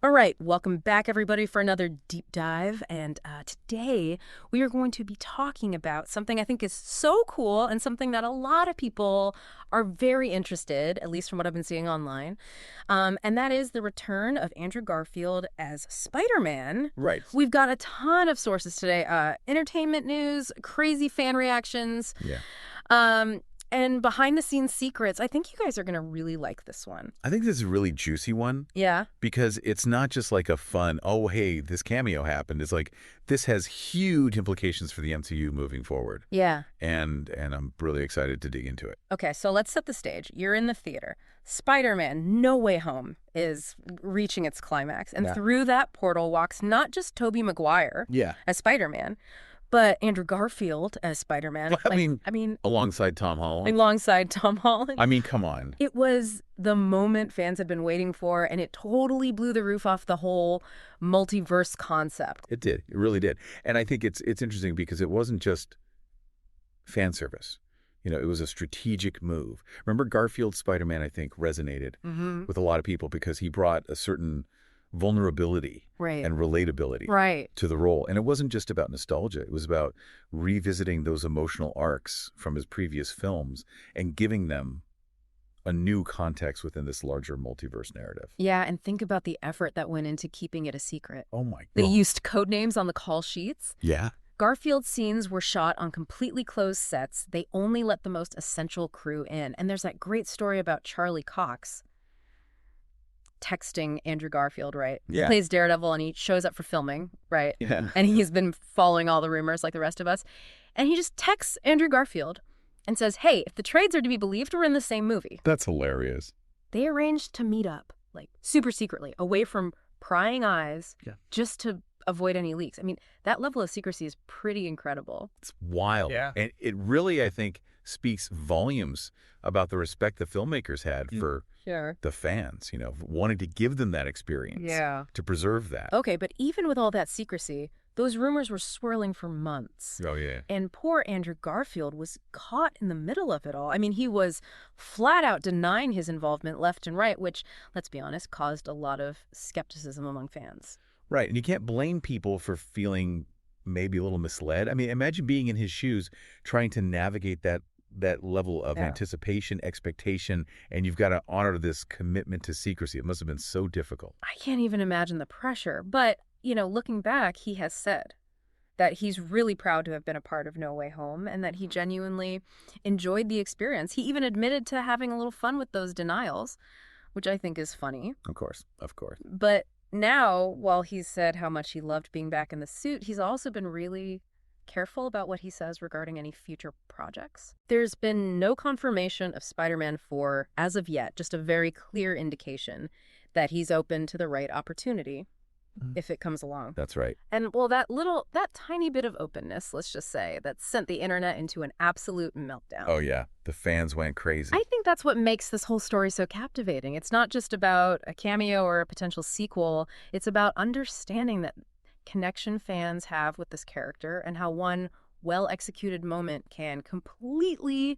All right, welcome back, everybody, for another deep dive. And today we are going to be talking about something I think is so cool and something that a lot of people are very interested, at least from what I've been seeing online. And that is the return of Andrew Garfield as Spider-Man. Right. We've got a ton of sources today, entertainment news, crazy fan reactions. Yeah. And behind-the-scenes secrets. I think you guys are going to really like this one. I think this is a really juicy one. Yeah. Because it's not just like a fun, oh, hey, this cameo happened. It's like, this has huge implications for the MCU moving forward. Yeah. And I'm really excited to dig into it. Okay, so let's set the stage. You're in the theater. Spider-Man No Way Home is reaching its climax. And through that portal walks not just Tobey Maguire as Spider-Man, but Andrew Garfield as Spider-Man. I mean, alongside Tom Holland. Alongside Tom Holland. I mean, come on. It was the moment fans had been waiting for, and it totally blew the roof off the whole multiverse concept. It did. It really did. And I think it's interesting because it wasn't just fan service. You know, it was a strategic move. Remember Garfield's Spider-Man, I think, resonated with a lot of people because he brought a certain vulnerability and relatability to the role. And it wasn't just about nostalgia. It was about revisiting those emotional arcs from his previous films and giving them a new context within this larger multiverse narrative. Yeah, and think about the effort that went into keeping it a secret. Oh my God. They used code names on the call sheets. Yeah. Garfield's scenes were shot on completely closed sets. They only let the most essential crew in. And there's that great story about Charlie Cox texting Andrew Garfield, right? Yeah. He plays Daredevil and he shows up for filming, right? Yeah. And he's been following all the rumors like the rest of us. And he just texts Andrew Garfield and says, hey, if the trades are to be believed, we're in the same movie. That's hilarious. They arranged to meet up, like super secretly, away from prying eyes, just to avoid any leaks. I mean, that level of secrecy is pretty incredible. It's wild. Yeah. And it really, I think, speaks volumes about the respect the filmmakers had for the fans, you know, wanting to give them that experience, to preserve that. Okay, but even with all that secrecy, those rumors were swirling for months. Oh, yeah. And poor Andrew Garfield was caught in the middle of it all. I mean, he was flat out denying his involvement left and right, which, let's be honest, caused a lot of skepticism among fans. Right, and you can't blame people for feeling maybe a little misled. I mean, imagine being in his shoes, trying to navigate that level of anticipation, expectation, and you've got to honor this commitment to secrecy. It must have been so difficult. I can't even imagine the pressure. But, you know, looking back, he has said that he's really proud to have been a part of No Way Home and that he genuinely enjoyed the experience. He even admitted to having a little fun with those denials, which I think is funny. Of course, of course. But now, while he's said how much he loved being back in the suit, he's also been really careful about what he says regarding any future projects. There's been no confirmation of Spider-Man 4 as of yet, just a very clear indication that he's open to the right opportunity if it comes along. That's right. And well, that tiny bit of openness, let's just say, that sent the internet into an absolute meltdown. Oh yeah, the fans went crazy. I think that's what makes this whole story so captivating. It's not just about a cameo or a potential sequel. It's about understanding that connection fans have with this character and how one well-executed moment can completely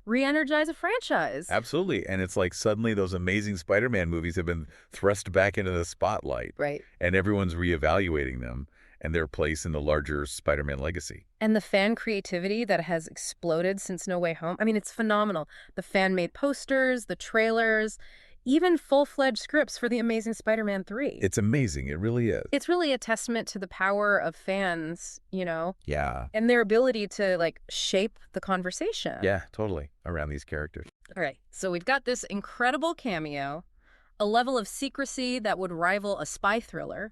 re-energize a franchise. Absolutely. And it's like suddenly those amazing Spider-Man movies have been thrust back into the spotlight. Right. And everyone's reevaluating them and their place in the larger Spider-Man legacy. And the fan creativity that has exploded since No Way Home, I mean, it's phenomenal. The fan-made posters, the trailers, even full-fledged scripts for The Amazing Spider-Man 3. It's amazing. It really is. It's really a testament to the power of fans, you know? Yeah. And their ability to, like, shape the conversation. Yeah, totally, around these characters. All right, so we've got this incredible cameo, a level of secrecy that would rival a spy thriller,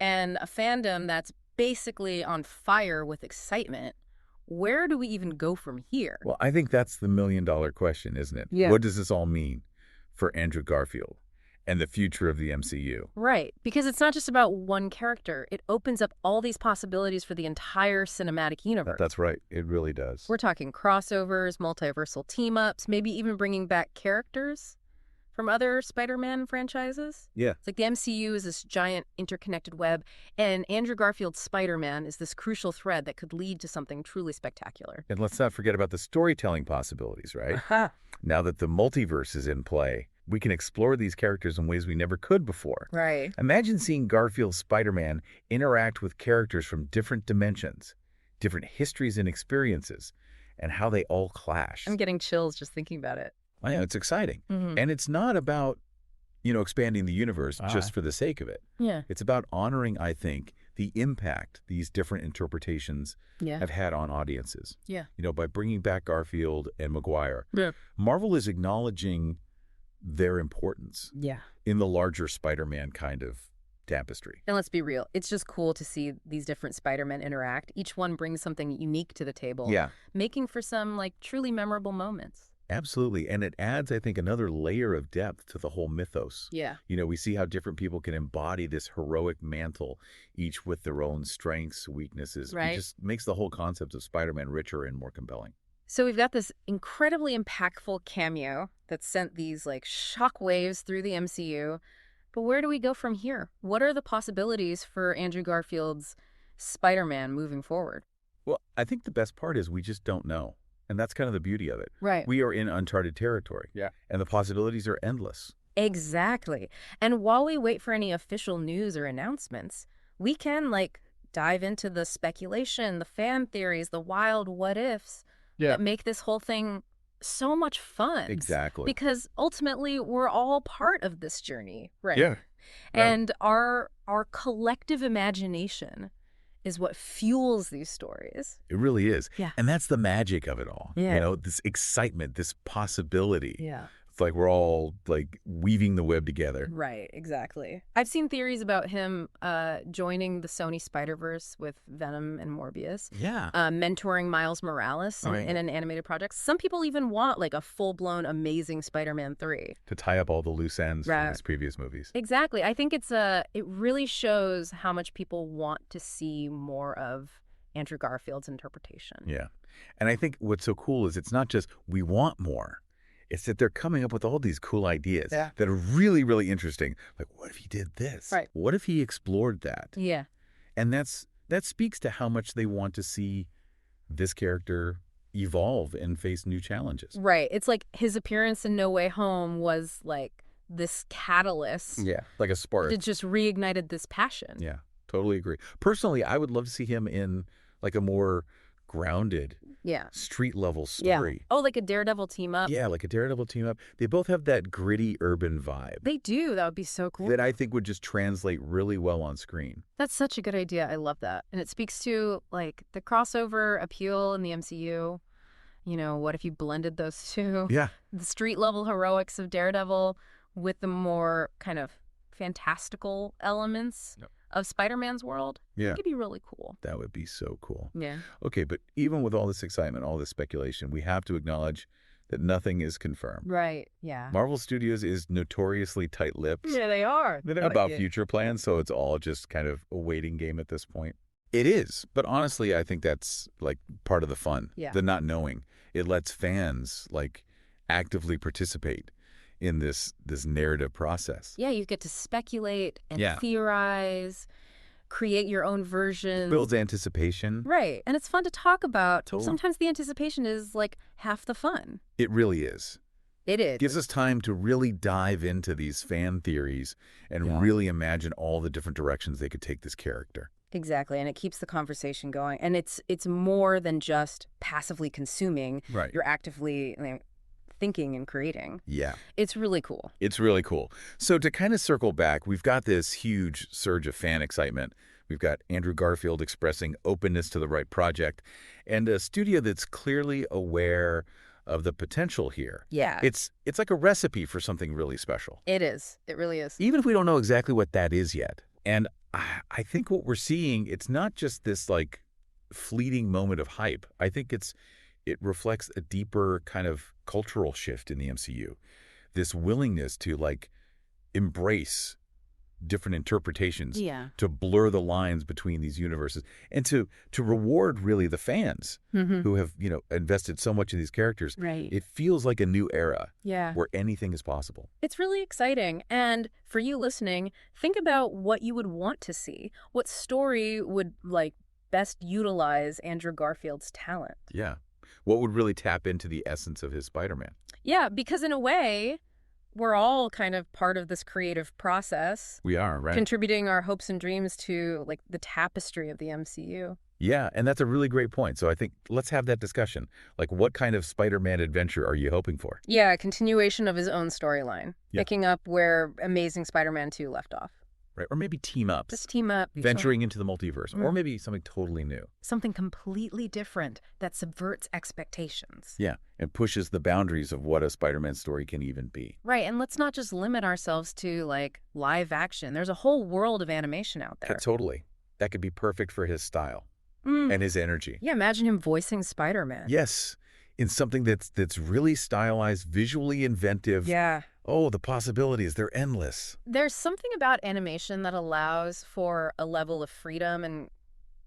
and a fandom that's basically on fire with excitement. Where do we even go from here? Well, I think that's the million-dollar question, isn't it? Yeah. What does this all mean for Andrew Garfield and the future of the MCU? Right, because it's not just about one character. It opens up all these possibilities for the entire cinematic universe. That's right. It really does. We're talking crossovers, multiversal team-ups, maybe even bringing back characters from other Spider-Man franchises. Yeah. It's like the MCU is this giant interconnected web, and Andrew Garfield's Spider-Man is this crucial thread that could lead to something truly spectacular. And let's not forget about the storytelling possibilities, right? Now that the multiverse is in play, We can explore these characters in ways we never could before. Right. Imagine seeing Garfield's Spider-Man interact with characters from different dimensions, different histories and experiences, and how they all clash. I'm getting chills just thinking about it. I know, it's exciting. Mm-hmm. And it's not about, expanding the universe just for the sake of it. Yeah. It's about honoring, I think, the impact these different interpretations Yeah. have had on audiences. Yeah. By bringing back Garfield and Maguire, Yeah. Marvel is acknowledging their importance Yeah. in the larger Spider-Man kind of tapestry. And let's be real. It's just cool to see these different Spider-Men interact. Each one brings something unique to the table. Yeah. Making for some, truly memorable moments. Absolutely. And it adds, I think, another layer of depth to the whole mythos. Yeah. We see how different people can embody this heroic mantle, each with their own strengths, weaknesses. Right. It just makes the whole concept of Spider-Man richer and more compelling. So we've got this incredibly impactful cameo that sent these shock waves through the MCU. But where do we go from here? What are the possibilities for Andrew Garfield's Spider-Man moving forward? Well, I think the best part is we just don't know. And that's kind of the beauty of it. Right. We are in uncharted territory. Yeah. And the possibilities are endless. Exactly. And while we wait for any official news or announcements, we can dive into the speculation, the fan theories, the wild what ifs that make this whole thing so much fun. Exactly. Because ultimately we're all part of this journey, right? Yeah. And our collective imagination is what fuels these stories. It really is. Yeah. And that's the magic of it all. Yeah. This excitement, this possibility. Yeah. It's like we're all weaving the web together. Right, exactly. I've seen theories about him joining the Sony Spider-Verse with Venom and Morbius. Yeah. Mentoring Miles Morales Right. in an animated project. Some people even want a full-blown Amazing Spider-Man 3. To tie up all the loose ends Right. from his previous movies. Exactly. I think it really shows how much people want to see more of Andrew Garfield's interpretation. Yeah. And I think what's so cool is it's not just we want more. It's that they're coming up with all these cool ideas that are really, really interesting. Like, what if he did this? Right. What if he explored that? Yeah. And that speaks to how much they want to see this character evolve and face new challenges. Right. It's his appearance in No Way Home was this catalyst. Yeah, like a spark. It just reignited this passion. Yeah, totally agree. Personally, I would love to see him in a more grounded, street-level story. Yeah. Oh, like a Daredevil team up. Yeah, like a Daredevil team up. They both have that gritty urban vibe. They do. That would be so cool. That I think would just translate really well on screen. That's such a good idea. I love that. And it speaks to the crossover appeal in the MCU. What if you blended those two? Yeah. The street level heroics of Daredevil with the more kind of fantastical elements of Spider-Man's world. Yeah. It could be really cool. That would be so cool. Yeah. Okay, but even with all this excitement, all this speculation, we have to acknowledge that nothing is confirmed. Right. Yeah. Marvel Studios is notoriously tight-lipped Yeah, they are. about future plans, so it's all just kind of a waiting game at this point. It is, but honestly, I think that's part of the fun. Yeah. The not knowing. It lets fans actively participate in this narrative process. Yeah, you get to speculate and Yeah. theorize, create your own versions. Builds anticipation. Right. And it's fun to talk about. Totally. Sometimes the anticipation is half the fun. It really is. It is. Gives us time to really dive into these fan theories and really imagine all the different directions they could take this character. Exactly. And it keeps the conversation going. And it's more than just passively consuming. Right. You're actively thinking and creating. Yeah. It's really cool. It's really cool. So to kind of circle back, we've got this huge surge of fan excitement. We've got Andrew Garfield expressing openness to the right project and a studio that's clearly aware of the potential here. Yeah. It's like a recipe for something really special. It is. It really is. Even if we don't know exactly what that is yet. And I think what we're seeing, it's not just this fleeting moment of hype. I think it reflects a deeper kind of cultural shift in the MCU. This willingness to embrace different interpretations, to blur the lines between these universes, and to reward really the fans who have, invested so much in these characters. Right. It feels like a new era Yeah. where anything is possible. It's really exciting. And for you listening, think about what you would want to see. What story would best utilize Andrew Garfield's talent? Yeah. What would really tap into the essence of his Spider-Man? Yeah, because in a way, we're all kind of part of this creative process, We are, right? contributing our hopes and dreams to like the tapestry of the MCU. Yeah, and that's a really great point. So I think let's have that discussion. Like, what kind of Spider-Man adventure are you hoping for? Yeah, a continuation of his own storyline, Yeah. picking up where Amazing Spider-Man 2 left off. Right? Or maybe team-ups, Just team up. venturing into the multiverse, or Mm. maybe something totally new. Something completely different that subverts expectations. Yeah, and pushes the boundaries of what a Spider-Man story can even be. Right, and let's not just limit ourselves to, like, live action. There's a whole world of animation out Yeah, there. totally. That could be perfect for his style Mm. and his energy. Yeah, imagine him voicing Spider-Man. Yes, in something that's really stylized, visually inventive. Yeah. Oh, the possibilities, they're endless. There's something about animation that allows for a level of freedom and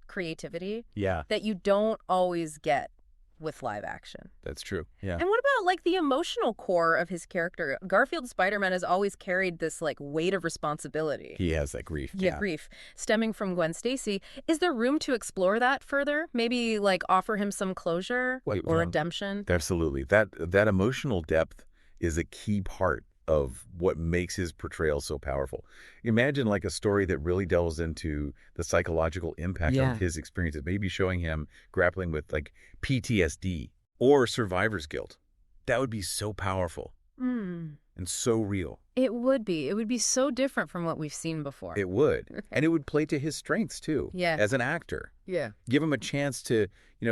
creativity Yeah, that you don't always get with live action. that's true. Yeah. And what about, like, the emotional core of his character? Garfield Spider-Man has always carried this, like, weight of responsibility. He has that grief. Yeah, grief stemming from Gwen Stacy. Is there room to explore that further? Maybe, like, offer him some closure Wait, or no. redemption? Absolutely. That emotional depth is a key part of what makes his portrayal so powerful. Imagine like a story that really delves into the psychological impact Yeah. of his experiences, maybe showing him grappling with like PTSD or survivor's guilt. That would be so powerful Mm. and so real. It would be. It would be so different from what we've seen before. It would. And it would play to his strengths too. Yeah. As an actor. Yeah. Give him a chance to,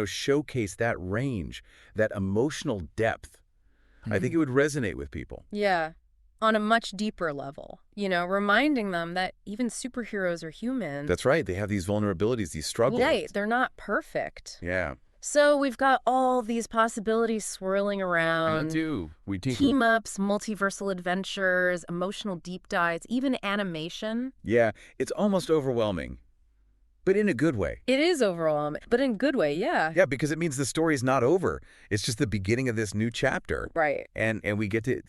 showcase that range, that emotional depth. I think it would resonate with people. Yeah. On a much deeper level, reminding them that even superheroes are human. That's right. They have these vulnerabilities, these struggles. Right. They're not perfect. Yeah. So we've got all these possibilities swirling around. We do. Team-ups, multiversal adventures, emotional deep dives, even animation. Yeah, it's almost overwhelming, but in a good way. It is overall, but in a good way, yeah. Yeah, because it means the story's not over. It's just the beginning of this new chapter. Right. And we get to,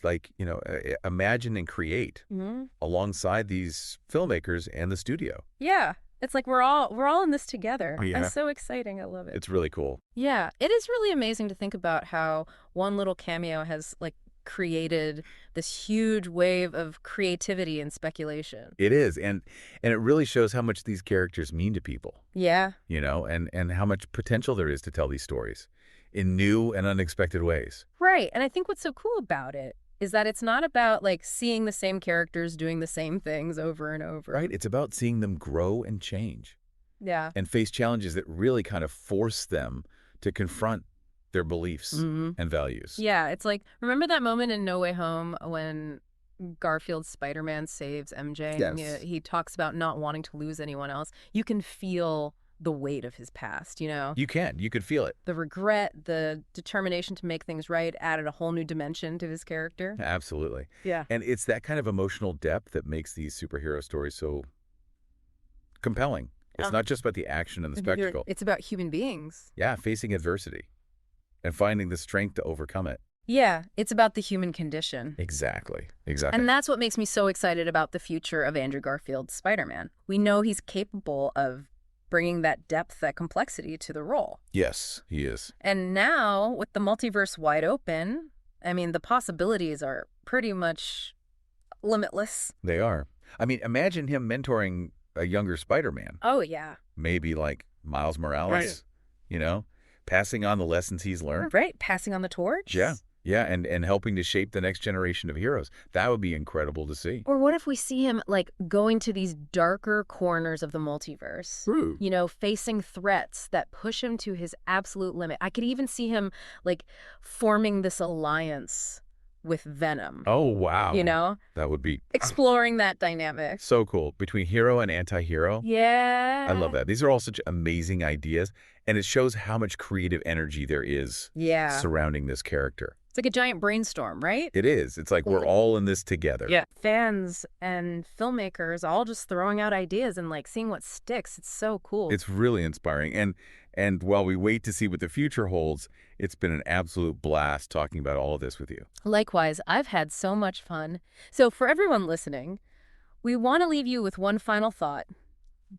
imagine and create Mm-hmm. alongside these filmmakers and the studio. Yeah. It's like we're all in this together. Oh, yeah. It's so exciting. I love it. It's really cool. Yeah. It is really amazing to think about how one little cameo has, like, created this huge wave of creativity and speculation. It is. And it really shows how much these characters mean to people, Yeah. and how much potential there is to tell these stories in new and unexpected ways. Right. And I think what's so cool about it is that it's not about, like, seeing the same characters doing the same things over and over. Right? It's about seeing them grow and change Yeah. and face challenges that really kind of force them to confront their beliefs Mm-hmm. and values. Yeah. It's like, remember that moment in No Way Home when Garfield's Spider-Man saves MJ? Yes. He talks about not wanting to lose anyone else. You can feel the weight of his past, You could feel it. The regret, the determination to make things right added a whole new dimension to his character. Absolutely. Yeah. And it's that kind of emotional depth that makes these superhero stories so compelling. It's not just about the action and the spectacle. It's about human beings. Yeah, facing adversity and finding the strength to overcome it. Yeah, it's about the human condition. Exactly. And that's what makes me so excited about the future of Andrew Garfield's Spider-Man. We know he's capable of bringing that depth, that complexity to the role. Yes, he is. And now, with the multiverse wide open, I mean, the possibilities are pretty much limitless. They are. I mean, imagine him mentoring a younger Spider-Man. Oh, yeah. Maybe like Miles Morales, passing on the lessons he's learned. Right, passing on the torch. Yeah, and helping to shape the next generation of heroes. That would be incredible to see. Or what if we see him, like, going to these darker corners of the multiverse? True. Facing threats that push him to his absolute limit. I could even see him, like, forming this alliance with Venom. Oh, wow. That would be Exploring that dynamic. so cool. Between hero and anti-hero. Yeah. I love that. These are all such amazing ideas, and it shows how much creative energy there is surrounding this character. It's like a giant brainstorm, right? It is. It's like we're all in this together. Yeah. Fans and filmmakers all just throwing out ideas and, like, seeing what sticks. It's so cool. It's really inspiring. And while we wait to see what the future holds, it's been an absolute blast talking about all of this with you. Likewise, I've had so much fun. So for everyone listening, we want to leave you with one final thought.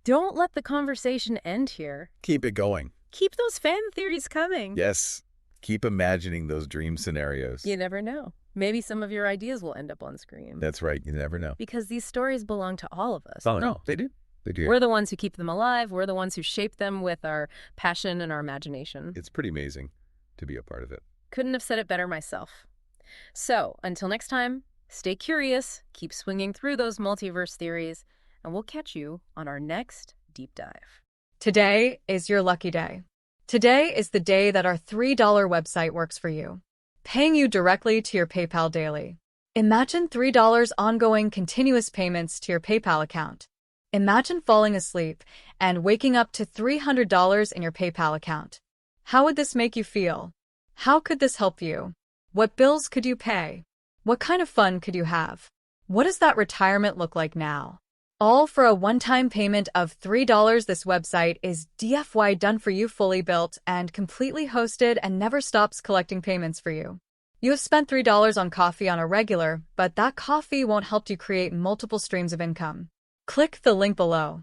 Don't let the conversation end here. Keep it going. Keep those fan theories coming. Yes. Keep imagining those dream scenarios. You never know. Maybe some of your ideas will end up on screen. That's right. You never know. Because these stories belong to all of us. Oh, no, they do. They do. We're the ones who keep them alive. We're the ones who shape them with our passion and our imagination. It's pretty amazing to be a part of it. Couldn't have said it better myself. So, until next time, stay curious, keep swinging through those multiverse theories, and we'll catch you on our next deep dive. Today is your lucky day. Today is the day that our $3 website works for you, paying you directly to your PayPal daily. Imagine $3 ongoing continuous payments to your PayPal account. Imagine falling asleep and waking up to $300 in your PayPal account. How would this make you feel? How could this help you? What bills could you pay? What kind of fun could you have? What does that retirement look like now? All for a one-time payment of $3. This website is DFY done for you, fully built and completely hosted, and never stops collecting payments for you. You have spent $3 on coffee on a regular, but that coffee won't help you create multiple streams of income. Click the link below.